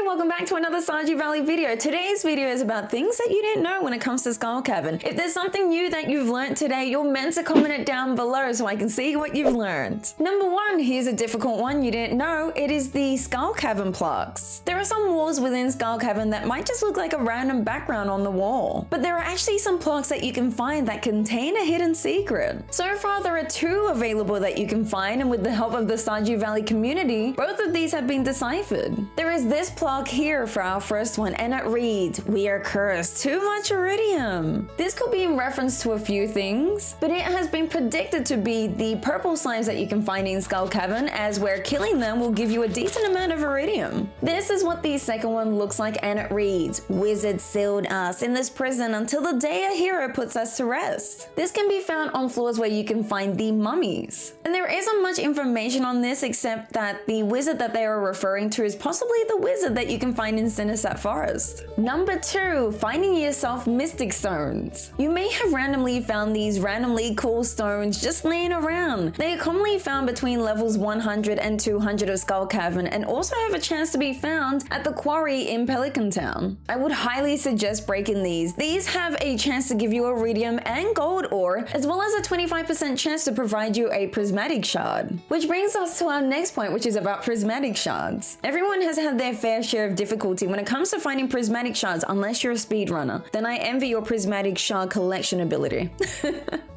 welcome back to another Stardew Valley video. Today's video is about things that you didn't know when it comes to Skull Cavern. If there's something new that you've learned today, you're meant to comment it down below so I can see what you've learned. Number one, here's a difficult one you didn't know. It is the Skull Cavern plaques. There are some walls within Skull Cavern that might just look like a random background on the wall, but there are actually some plaques that you can find that contain a hidden secret. So far, there are two available that you can find, and with the help of the Stardew Valley community, both of these have been deciphered. There is this plaque here for our first one, and it reads, "We are cursed, too much iridium." This could be in reference to a few things, but it has been predicted to be the purple slimes that you can find in Skull Cavern, as where killing them will give you a decent amount of iridium. This is what the second one looks like, and it reads, "Wizard sealed us in this prison until the day a hero puts us to rest." This can be found on floors where you can find the mummies. And there isn't much information on this except that the wizard that they are referring to is possibly the wizard that you can find in Cenotaph Forest. Number two, finding yourself mystic stones. You may have randomly found these randomly cool stones just laying around. They are commonly found between levels 100 and 200 of Skull Cavern, and also have a chance to be found at the quarry in Pelican Town. I would highly suggest breaking these. These have a chance to give you iridium and gold ore, as well as a 25% chance to provide you a prismatic shard. Which brings us to our next point, which is about prismatic shards. Everyone has had their fair share of difficulty when it comes to finding prismatic shards, unless you're a speedrunner. Then I envy your prismatic shard collection ability.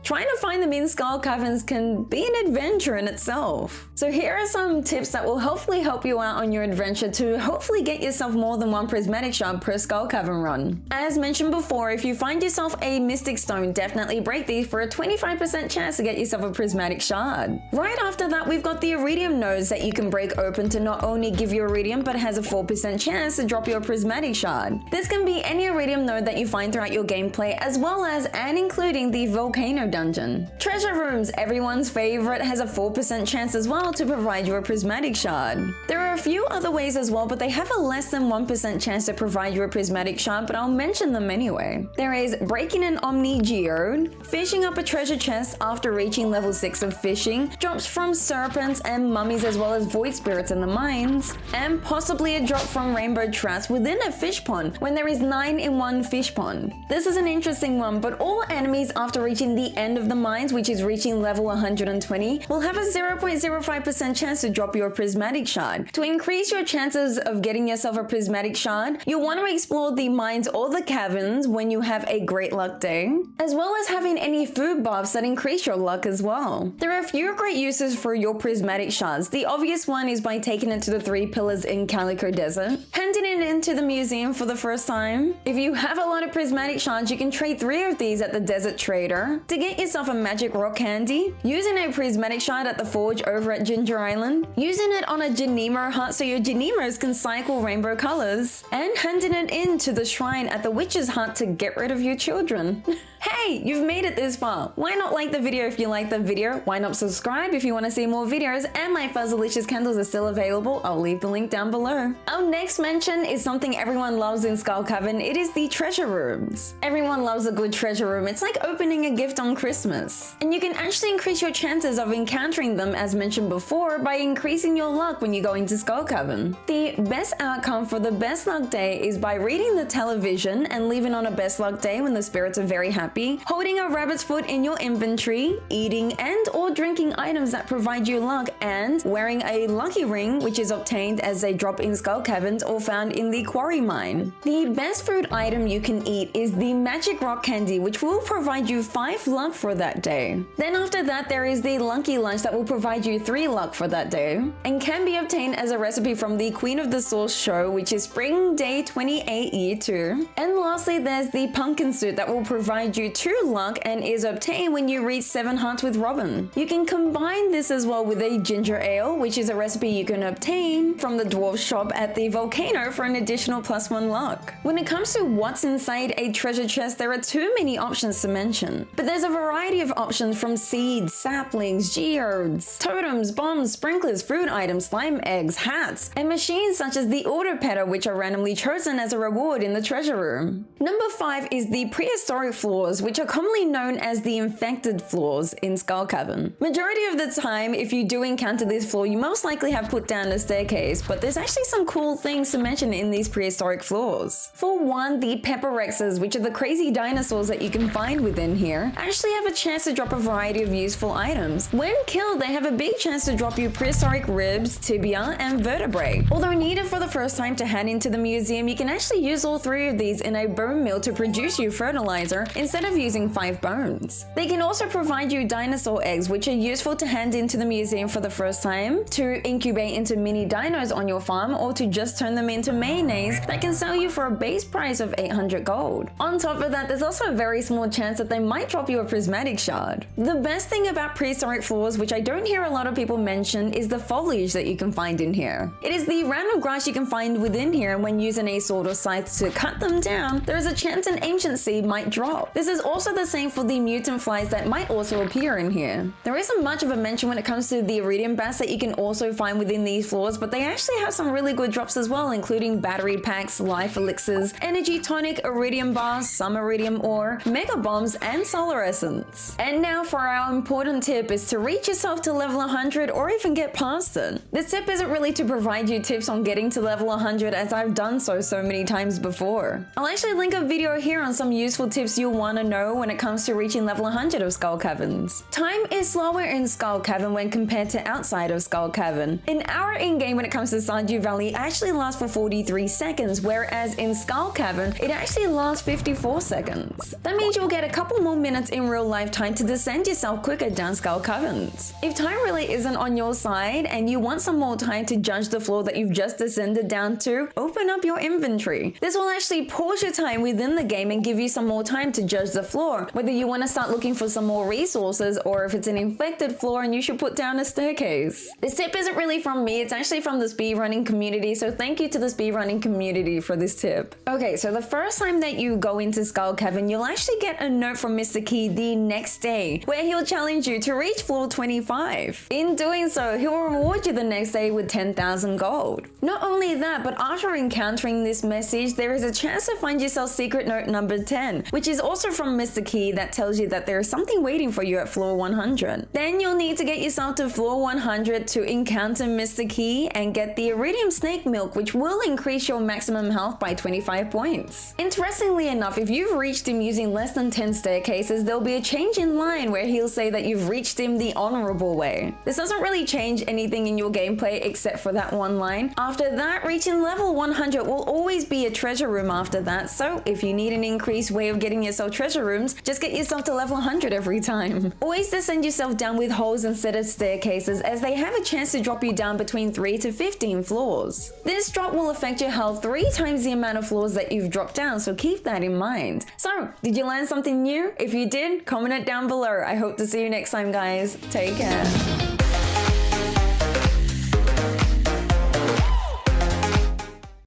Trying to find them in Skull Caverns can be an adventure in itself. So here are some tips that will hopefully help you out on your adventure to hopefully get yourself more than one prismatic shard per Skull Cavern run. As mentioned before, if you find yourself a mystic stone, definitely break these for a 25% chance to get yourself a prismatic shard. Right after that, we've got the iridium nodes that you can break open to not only give you iridium, but has a 4% chance to drop your prismatic shard. This can be any iridium node that you find throughout your gameplay, as well as and including the volcano dungeon. Treasure rooms, everyone's favorite, has a 4% chance as well to provide you a prismatic shard. There are a few other ways as well, but they have a less than 1% chance to provide you a prismatic shard, but I'll mention them anyway. There is breaking an Omni Geode, fishing up a treasure chest after reaching level 6 of fishing, drops from serpents and mummies as well as void spirits in the mines, and possibly a drop from rainbow trouts within a fish pond when there is 9 in one fish pond. This is an interesting one, but all enemies after reaching the end of the mines, which is reaching level 120, will have a 0.05% chance to drop your prismatic shard. To increase your chances of getting yourself a prismatic shard, you'll want to explore the mines or the caverns when you have a great luck day, as well as having any food buffs that increase your luck as well. There are a few great uses for your prismatic shards. The obvious one is by taking it to the 3 pillars in Calico Desert, handing it into the museum for the first time. If you have a lot of prismatic shards, you can trade 3 of these at the Desert Trader to get yourself a magic rock candy, using a prismatic shard at the forge over at Ginger Island, using it on a 𝓗𝓸𝓬𝓲𝓪𝓭𝓮 heart so your 𝓗𝓗𝓸𝓬s can cycle rainbow colors, and handing it in to the shrine at the witch's hut to get rid of your children. Hey, you've made it this far. Why not like the video if you like the video? Why not subscribe if you want to see more videos? And my Fuzzilicious candles are still available. I'll leave the link down below. Our next mention is something everyone loves in Skull Cavern. It is the treasure rooms. Everyone loves a good treasure room. It's like opening a gift on Christmas. And you can actually increase your chances of encountering them, as mentioned before, by increasing your luck when you go into Skull Cavern. The best outcome for the best luck day is by reading the television and leaving on a best luck day when the spirits are very happy, holding a rabbit's foot in your inventory, eating and or drinking items that provide you luck, and wearing a lucky ring, which is obtained as they drop in Skull Caverns or found in the quarry mine. The best food item you can eat is the magic rock candy, which will provide you 5 luck for that day. Then after that, there is the lucky lunch that will provide you 3 luck for that day, and can be obtained as a recipe from the Queen of the Sauce show, which is Spring Day 28 Year 2. And lastly, there's the pumpkin suit that will provide you 2 luck and is obtained when you reach 7 hearts with Robin. You can combine this as well with a ginger ale, which is a recipe you can obtain from the dwarf shop at the volcano for an additional +1 luck. When it comes to what's inside a treasure chest, there are too many options to mention, but there's a variety of options from seeds, saplings, geodes, totems, bombs, sprinklers, food items, slime eggs, hats, and machines such as the 𝓗𝓸𝓬𝓲𝓪𝓵𝓼, which are randomly chosen as a reward in the treasure room. Number 5 is the Prehistoric Floors, floors, which are commonly known as the infected floors in Skull Cavern. Majority of the time, if you do encounter this floor, you most likely have put down a staircase, but there's actually some cool things to mention in these prehistoric floors. For one, the pepperexes, which are the crazy dinosaurs that you can find within here, actually have a chance to drop a variety of useful items. When killed, they have a big chance to drop you prehistoric ribs, tibia, and vertebrae. Although needed for the first time to hand into the museum, you can actually use all three of these in a bone meal to produce you fertilizer instead of using 5 bones. They can also provide you dinosaur eggs, which are useful to hand into the museum for the first time, to incubate into mini dinos on your farm, or to just turn them into mayonnaise that can sell you for a base price of 800 gold. On top of that, there's also a very small chance that they might drop you a prismatic shard. The best thing about prehistoric floors, which I don't hear a lot of people mention, is the foliage that you can find in here. It is the random grass you can find within here, and when using a sword or scythe to cut them down, there is a chance an ancient seed might drop. This is also the same for the mutant flies that might also appear in here. There isn't much of a mention when it comes to the iridium bats that you can also find within these floors, but they actually have some really good drops as well, including battery packs, life elixirs, energy tonic, iridium bars, some iridium ore, mega bombs, and solar essence. And now for our important tip is to reach yourself to level 100 or even get past it. This tip isn't really to provide you tips on getting to level 100, as I've done so many times before. I'll actually link a video here on some useful tips you'll want to know when it comes to reaching level 100 of Skull Caverns. Time is slower in Skull Cavern when compared to outside of Skull Cavern. An hour in-game when it comes to Stardew Valley actually lasts for 43 seconds, whereas in Skull Cavern, it actually lasts 54 seconds. That means you'll get a couple more minutes in real life time to descend yourself quicker down Skull Caverns. If time really isn't on your side and you want some more time to judge the floor that you've just descended down to, open up your inventory. This will actually pause your time within the game and give you some more time to judge the floor, whether you want to start looking for some more resources or if it's an infected floor and you should put down a staircase. This tip isn't really from me, it's actually from the speedrunning community, so thank you to the speedrunning community for this tip. Okay, so the first time that you go into Skull Cavern, you'll actually get a note from Mr. Key the next day, where he'll challenge you to reach floor 25. In doing so, he'll reward you the next day with 10,000 gold. Not only that, but after encountering this message, there is a chance to find yourself secret note number 10, which is also from Mr. Key that tells you that there is something waiting for you at floor 100. Then you'll need to get yourself to floor 100 to encounter Mr. Key and get the iridium snake milk, which will increase your maximum health by 25 points. Interestingly enough, if you've reached him using less than 10 staircases, there'll be a change in line where he'll say that you've reached him the honorable way. This doesn't really change anything in your gameplay except for that one line. After that, reaching level 100 will always be a treasure room after that, so if you need an increased way of getting yourself treasure rooms, just get yourself to level 100 every time. Always descend yourself down with holes instead of staircases, as they have a chance to drop you down between 3 to 15 floors. This drop will affect your health 3 times the amount of floors that you've dropped down, so keep that in mind. So, did you learn something new? If you did, comment it down below. I hope to see you next time, guys. Take care.